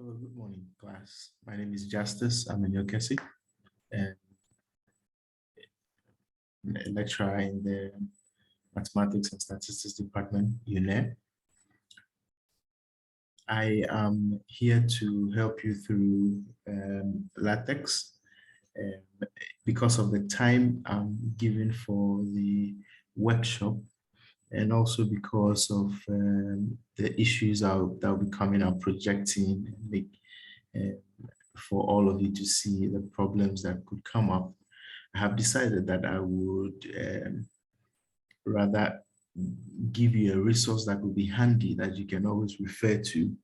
Hello, good morning, class. My name is Justice. I'm a Nyokesi and a lecturer in the Mathematics and Statistics Department, UNE. I am here to help you through LaTeX because of the time I'm given for the workshop, and also because of the issues that will be coming up, projecting for all of you to see the problems that could come up. I have decided that I would rather give you a resource that will be handy that you can always refer to.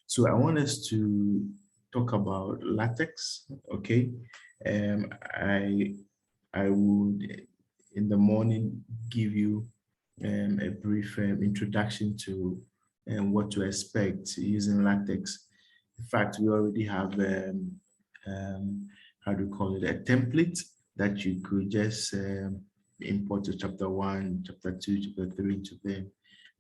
So I want us to talk about LaTeX, okay? I would in the morning give you a brief introduction to what to expect using LaTeX. In fact, we already have how do you call it, a template that you could just import to chapter 1, chapter 2, chapter 3 to then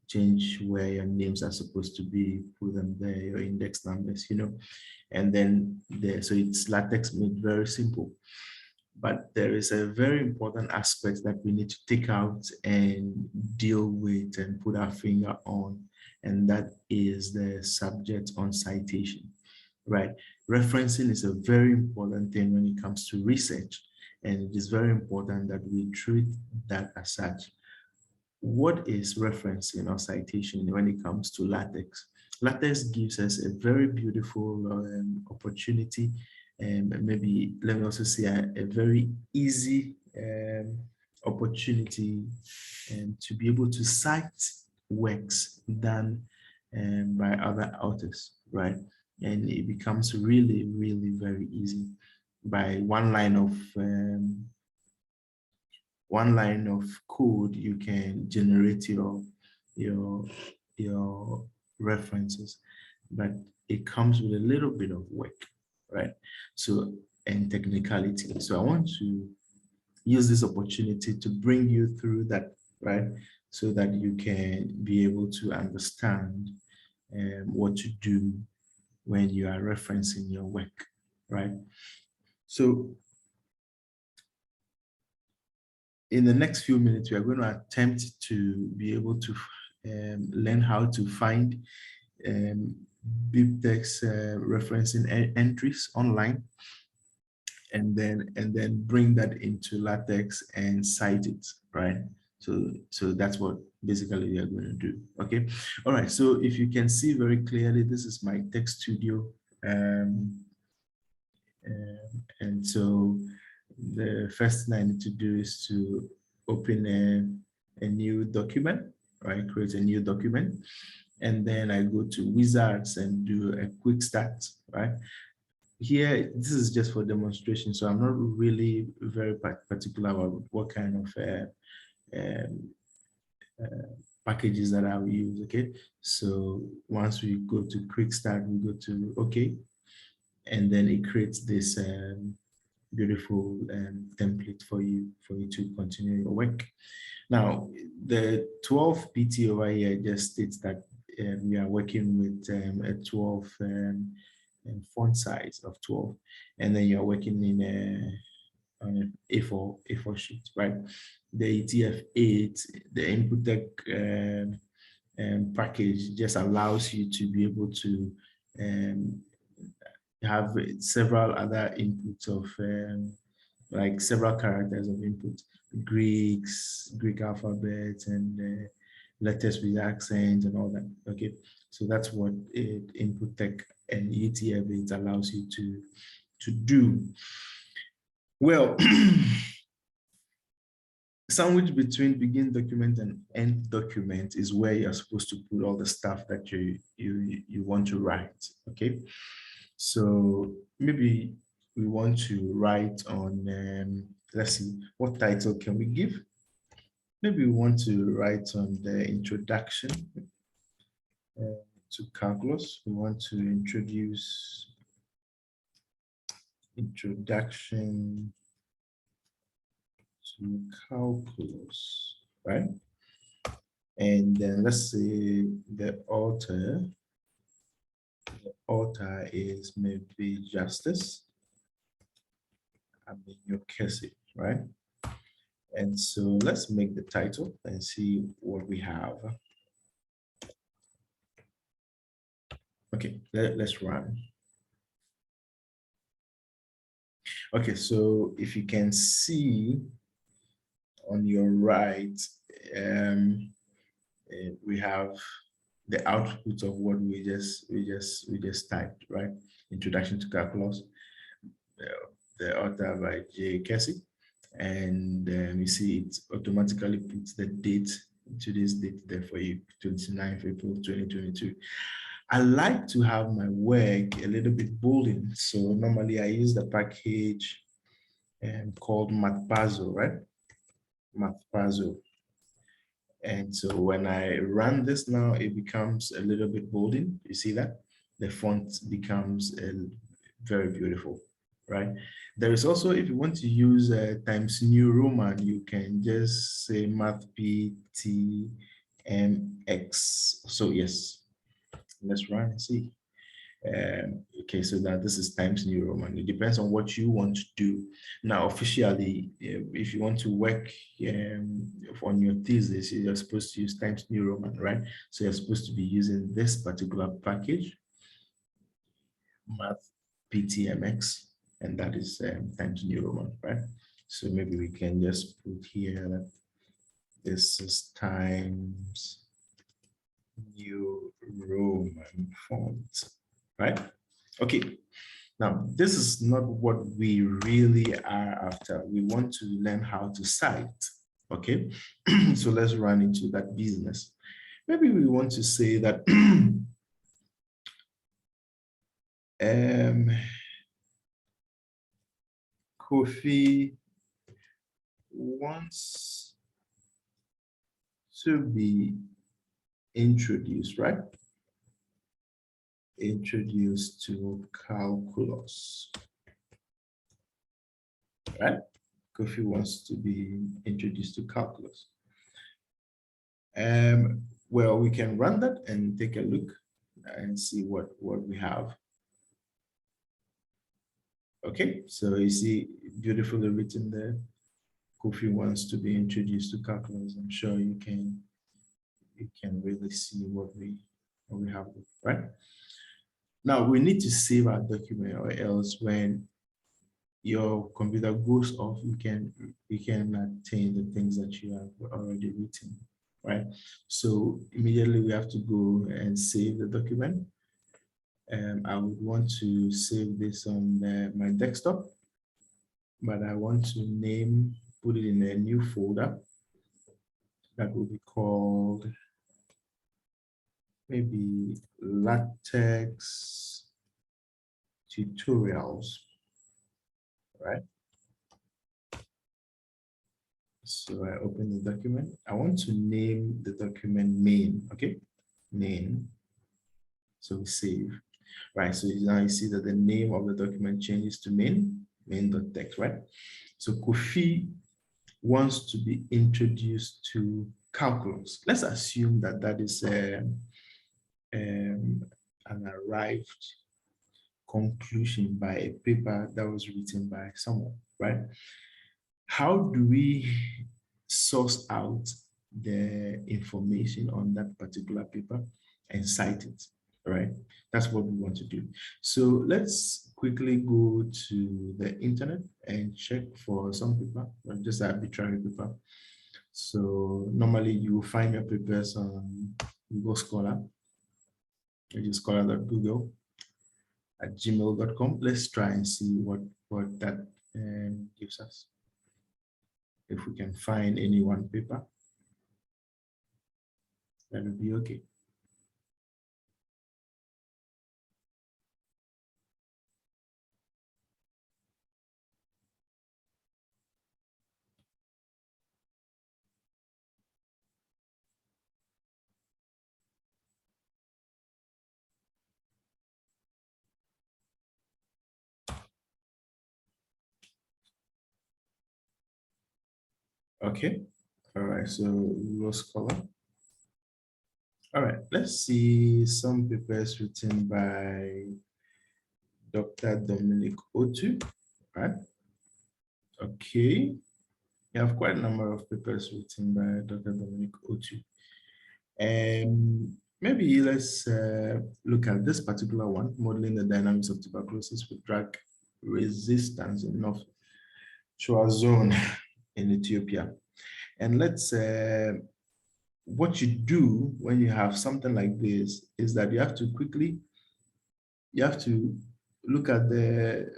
change where your names are supposed to be, put them there, your index numbers, and then there. So it's LaTeX made very simple. But there is a very important aspect that we need to take out and deal with and put our finger on, and that is the subject on citation, right? Referencing is a very important thing when it comes to research, and it is very important that we treat that as such. What is referencing or citation when it comes to LaTeX? LaTeX gives us a very beautiful opportunity, and maybe let me also say a very easy opportunity to be able to cite works done by other authors, right? And it becomes really, really very easy. By one line of code, you can generate your references, but it comes with a little bit of work, right? So, and technicality. So I want to use this opportunity to bring you through that, right? So that you can be able to understand what to do when you are referencing your work, right? So in the next few minutes, we are going to attempt to be able to learn how to find Biblatex referencing entries online, and then bring that into LaTeX and cite it, right? So that's what basically we are going to do. Okay. All right. So if you can see very clearly, this is my TeXstudio, and so the first thing I need to do is to open a new document, right? Create a new document. And then I go to wizards and do a quick start, right? Here, this is just for demonstration. So I'm not really very particular about what kind of packages that I will use, okay? So once we go to quick start, we go to okay. And then it creates this beautiful template for you to continue your work. Now, the 12 PT over here just states that we are working with a 12 font size of 12, and then you're working in an A4 sheet, right? The ETF8, the input tech package just allows you to be able to have several other inputs of like several characters of input, Greek alphabet, and letters with accent and all that. Okay, so that's what input tech and ETF8 allows you to do. Well, sandwich between begin document and end document is where you're supposed to put all the stuff that you want to write. Okay, so maybe we want to write on let's see, what title can we give? Maybe we want to write on the introduction to calculus. We want to introduce introduction to calculus, right? And then let's say the author author is maybe Justice. I mean, your Casey, right? And so let's make the title and see what we have. Okay, let's run. Okay, so if you can see on your right, we have the output of what we just typed, right? Introduction to Calculus, the author by J. Casey. And you see it automatically puts the date, today's date there for you, 29th April 2022. I like to have my work a little bit bolding. So normally I use the package called MathPuzzle, right? MathPuzzle. And so when I run this now, it becomes a little bit bolding. You see that? The font becomes very beautiful, right? There is also, if you want to use Times New Roman, you can just say Math P T M X. So yes, let's run and see. Okay, so that this is Times New Roman. It depends on what you want to do. Now, officially, if you want to work on your thesis, you're supposed to use Times New Roman, right? So you're supposed to be using this particular package, Math PTMX, and that is Times New Roman, right? So maybe we can just put here that this is Times New Roman font, right? Okay, now this is not what we really are after. We want to learn how to cite, okay? So let's run into that business. Maybe we want to say that Kofi wants to be introduced, right? Introduced to calculus, right? Kofi wants to be introduced to calculus. Well, we can run that and take a look and see what we have. Okay, so you see beautifully written there. Kofi wants to be introduced to calculus. I'm sure you can really see what we have, right? Now we need to save our document, or else when your computer goes off, you can attain the things that you have already written, right? So immediately we have to go and save the document. I would want to save this on my desktop, but I want to put it in a new folder that will be called maybe LaTeX tutorials, right? So I open the document. I want to name the document main, okay? Main. So we save, right? So now you see that the name of the document changes to main.txt, right? So Kofi wants to be introduced to calculus. Let's assume that that is an arrived conclusion by a paper that was written by someone, right? How do we source out the information on that particular paper and cite it, right? That's what we want to do. So let's quickly go to the internet and check for some paper, just arbitrary paper. So normally you will find your papers on Google Scholar. You just scholar.google at gmail.com. Let's try and see what that gives us. If we can find any one paper, that would be okay. Okay. All right. So Google Scholar. All right, let's see some papers written by Dr. Dominic Otu, right? Okay, we have quite a number of papers written by Dr. Dominic Otu. Maybe let's look at this particular one, modeling the dynamics of tuberculosis with drug resistance in North Shore zone in Ethiopia. And let's, what you do when you have something like this is that you have to look at the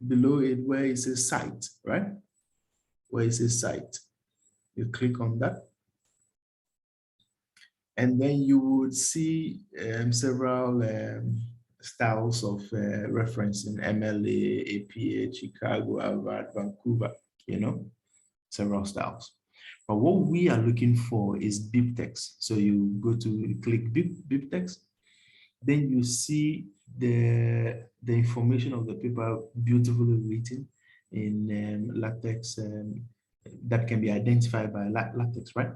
below it where it says site, right? Where it says site. You click on that. And then you would see several styles of referencing: MLA, APA, Chicago, Harvard, Vancouver, several styles. But what we are looking for is Biblatex. So you click Biblatex, then you see the information of the paper beautifully written in latex that can be identified by latex, right?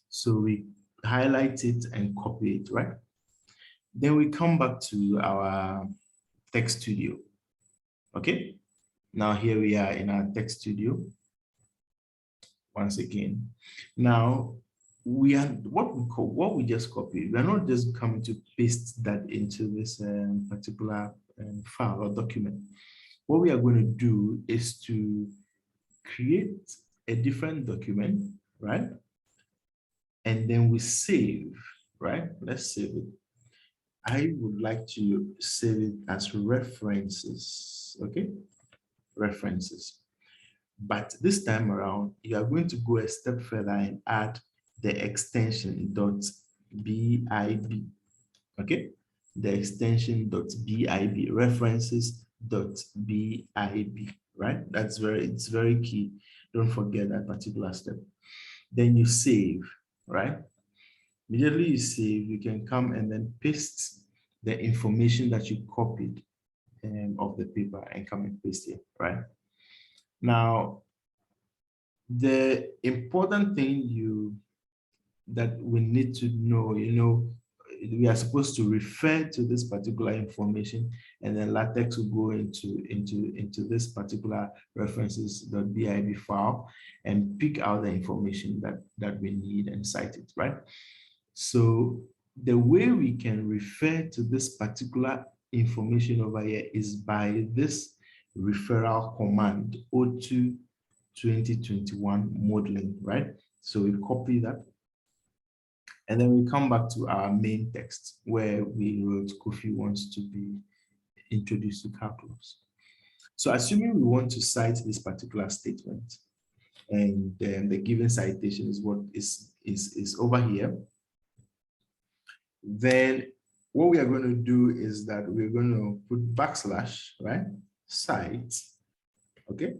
So we highlight it and copy it, right? Then we come back to our TeXstudio. Okay, now here we are in our TeXstudio once again. Now we are what we just copied. We're not just coming to paste that into this particular file or document. What we are going to do is to create a different document, right? And then we save, right? Let's save it. I would like to save it as references, okay? References. But this time around, you are going to go a step further and add the extension .bib, okay? The extension .bib, references .bib, right? It's very key. Don't forget that particular step. Then you save, right? Immediately you save, you can come and then paste the information that you copied of the paper and come and paste it, right? Now, the important thing that we need to know, we are supposed to refer to this particular information, and then latex will go into this particular references.bib file and pick out the information that we need and cite it, right? So the way we can refer to this particular information over here is by this referral command, O2 2021 modeling, right? So we copy that. And then we come back to our main text where we wrote Kofi wants to be introduced to calculus. So assuming we want to cite this particular statement, and then the given citation is what is over here, then what we are going to do is that we're going to put backslash, right? Cite, okay?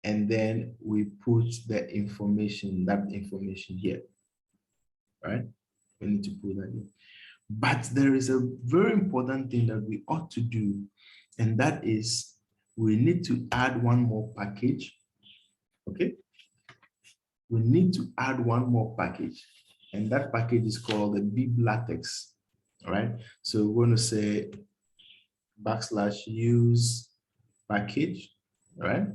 And then we put that information here, right? We need to put that in. But there is a very important thing that we ought to do, and that is we need to add one more package, okay? We need to add one more package, and that package is called the Biblatex, all right? So we're going to say /use package, all right?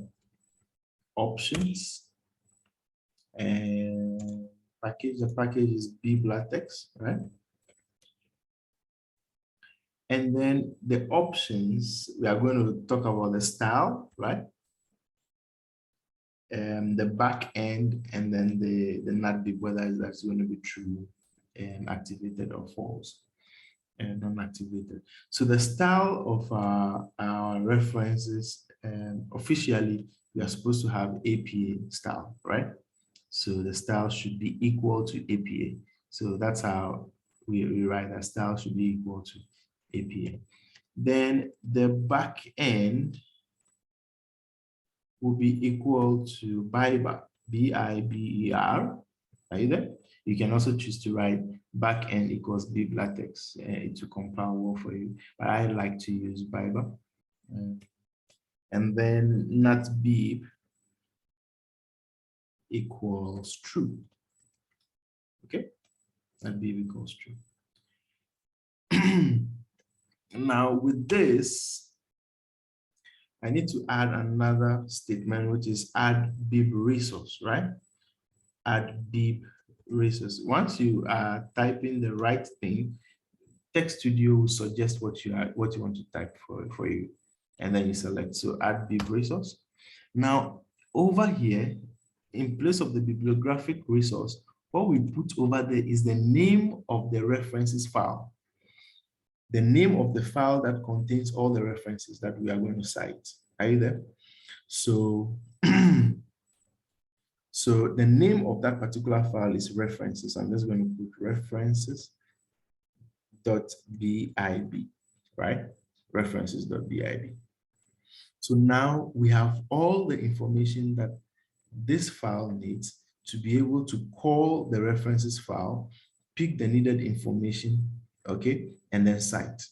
Options, and the package is Biblatex, right? And then the options, we are going to talk about the style, right? The back end, and then the not bib, whether that's going to be true and activated or false and non-activated. So the style of our references, officially, we are supposed to have APA style, right? So the style should be equal to APA. So that's how we write that style should be equal to APA. Then the back end will be equal to BIBER, B-I-B-E-R. Are you there? You can also choose to write back end equals Biblatex to compile well for you, but I like to use BIBER. And then not bib equals true. Okay, Let B equals true. Now with this, I need to add another statement, which is add bib resource, right? Add bib resource. Once you are typing the right thing, TeXstudio will suggest what you want to type for you, and then you select. So add bib resource. Now over here, in place of the bibliographic resource, what we put over there is the name of the references file, the name of the file that contains all the references that we are going to cite. Are you there? So, so the name of that particular file is references. I'm just going to put references.bib, right? References.bib. So now we have all the information that this file needs to be able to call the references file, pick the needed information, okay, and then cite.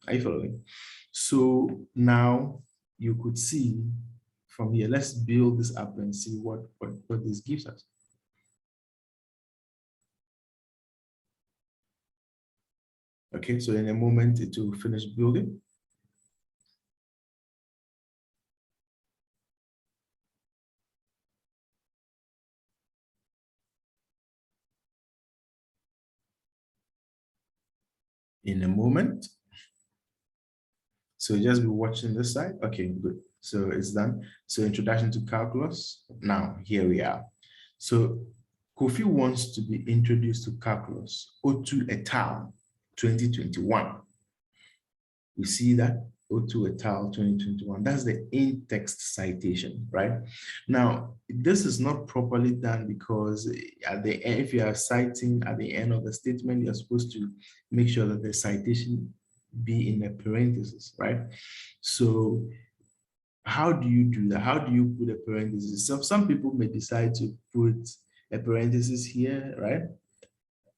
Are you following? So now you could see from here, let's build this up and see what this gives us. Okay, so in a moment it will finish building. In a moment. So just be watching this side. Okay, good. So it's done. So introduction to calculus. Now here we are. So Kofi wants to be introduced to calculus. Otu et al. 2021. We see that Otu et al. 2021. That's the in-text citation, right? Now this is not properly done because at the end, if you are citing at the end of the statement, you're supposed to make sure that the citation be in the parentheses, right? So how do you do that? How do you put a parenthesis? So some people may decide to put a parenthesis here, right?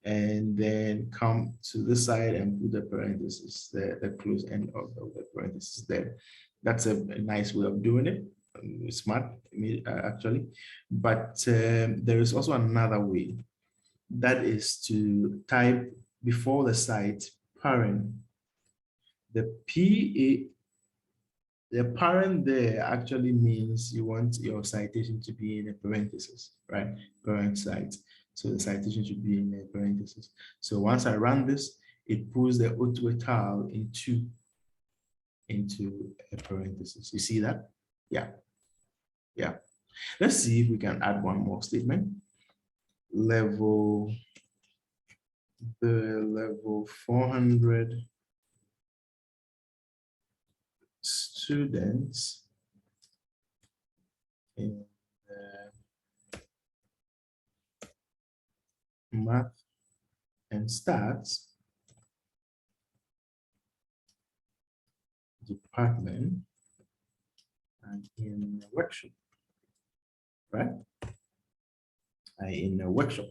And then come to this side and put the parenthesis, the close end of the parenthesis there. That's a nice way of doing it. Smart, actually. But there is also another way. That is to type before the site parent. The parent there actually means you want your citation to be in a parenthesis, right? Parent site. So the citation should be in a parenthesis. So once I run this, it pulls the Otu et al. into a parenthesis. You see that? Yeah. Yeah. Let's see if we can add one more statement. Level 400 students in math and stats department and in a workshop, right? In a workshop.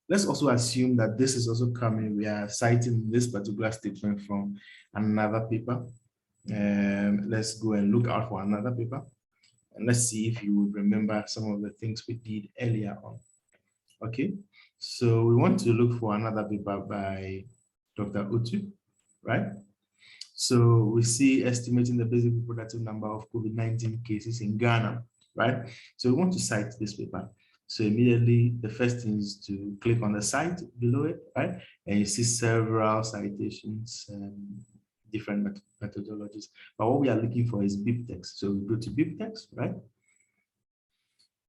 Let's also assume that this is also coming. We are citing this particular statement from another paper. Let's go and look out for another paper. And let's see if you would remember some of the things we did earlier on. Okay, so we want to look for another paper by Dr. Otu, right? So we see estimating the basic reproductive number of COVID-19 cases in Ghana, right? So we want to cite this paper. So immediately the first thing is to click on the site below it, right? And you see several citations and different methodologies. But what we are looking for is Biblatex. So we go to Biblatex, right?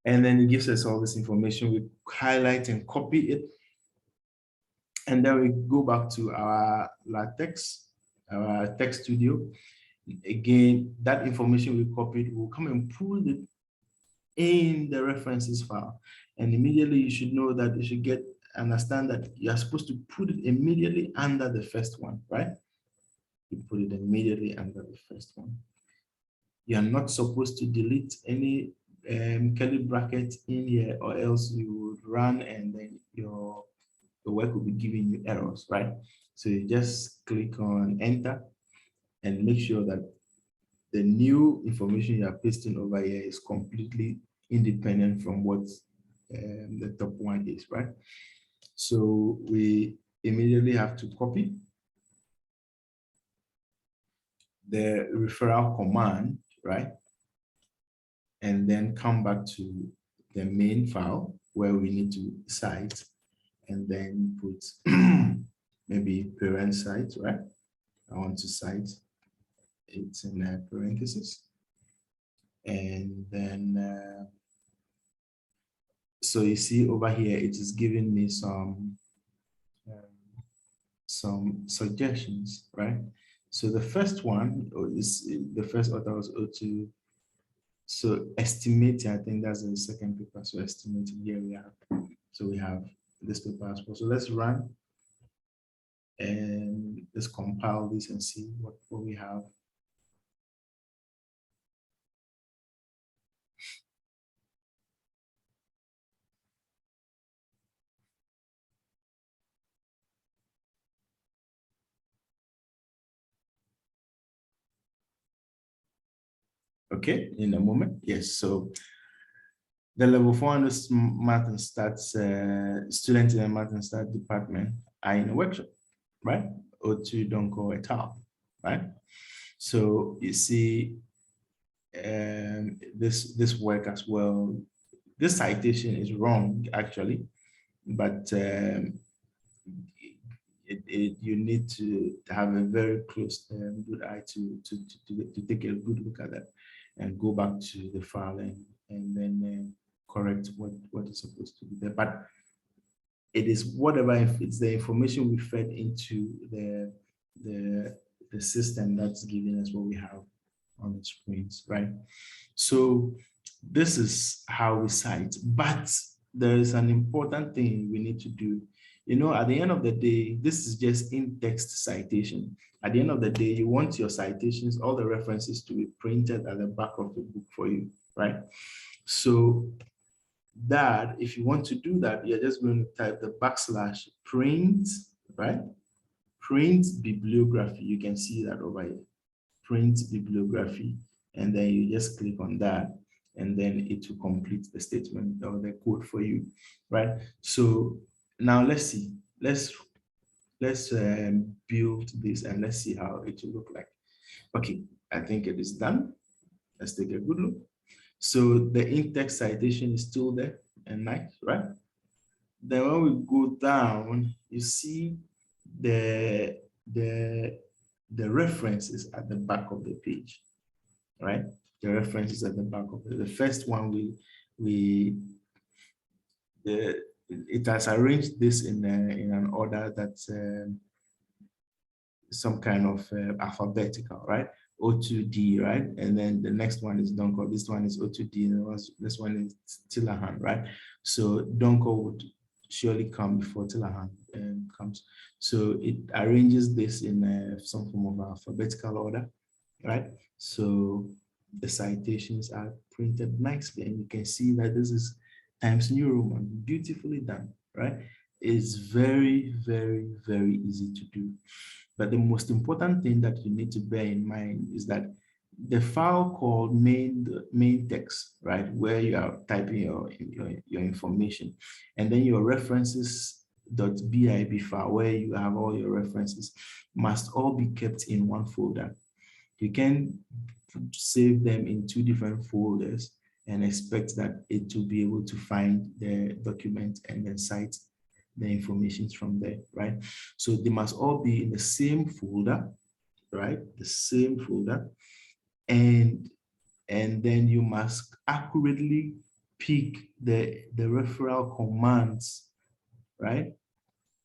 And then it gives us all this information. We highlight and copy it. And then we go back to our LaTeX, our TeXstudio. Again, that information we copied will come and pull it in the references file. And immediately you should know that you should understand that you're supposed to put it immediately under the first one, right? You put it immediately under the first one. You are not supposed to delete any curly bracket in here, or else you would run and then your work will be giving you errors, right? So you just click on enter and make sure that the new information you are pasting over here is completely independent from what the top one is, right? So we immediately have to copy the referral command, right? And then come back to the main file where we need to cite, and then put maybe parent site, right? I want to cite it in parentheses. And then, so you see over here, it is giving me some suggestions, right? So the first one is the first author was O2. So estimating, I think that's the second paper. So estimating, here we have. So we have this paper as well. So let's run and let's compile this and see what we have. Okay, in a moment. Yes, so the level 400 math and stats students in the math and stats department are in a workshop, right? O2 Donko et al, right? So you see this work as well. This citation is wrong actually, but you need to have a very close good eye to take a good look at that and go back to the file and then correct what is supposed to be there. But it is whatever, if it's the information we fed into the system that's giving us what we have on the screens, right? So this is how we cite, but there is an important thing we need to do. You know, at the end of the day, this is just in-text citation. At the end of the day, you want your citations, all the references to be printed at the back of the book for you, right? So that, if you want to do that, you're just going to type the \print, right? Print bibliography. You can see that over here. Print bibliography. And then you just click on that, and then it will complete the statement or the code for you, right? So now let's see. Let's build this and let's see how it will look like. Okay, I think it is done. Let's take a good look. So the in-text citation is still there and nice, right? Then when we go down, you see the references at the back of the page, right? The references at the back of the first one, it has arranged this in an order that's some kind of alphabetical, right? O2D, right? And then the next one is Donko. This one is O2D, and this one is Tillahan, right? So Donko would surely come before Tillahan comes. So it arranges this in some form of alphabetical order, right? So the citations are printed nicely, and you can see that this is Times New Roman, beautifully done, right? It's very, very, very easy to do. But the most important thing that you need to bear in mind is that the file called main text, right, where you are typing your information, and then your references.bib file, where you have all your references, must all be kept in one folder. You can save them in two different folders and expect that it will be able to find the document and then cite the information from there, right? So they must all be in the same folder, right? The same folder. And then you must accurately pick the referral commands, right?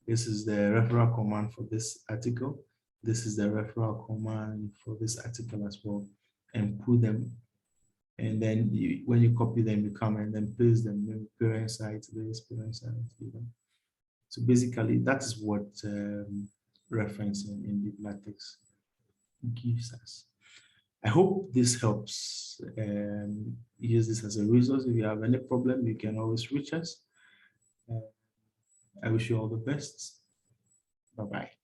This is the referral command for this article. This is the referral command for this article as well, and put them. And then when you copy them, you come and then paste them. Parent site, this parent site. So basically, that is what referencing in Biblatex gives us. I hope this helps. Use this as a resource. If you have any problem, you can always reach us. I wish you all the best. Bye-bye.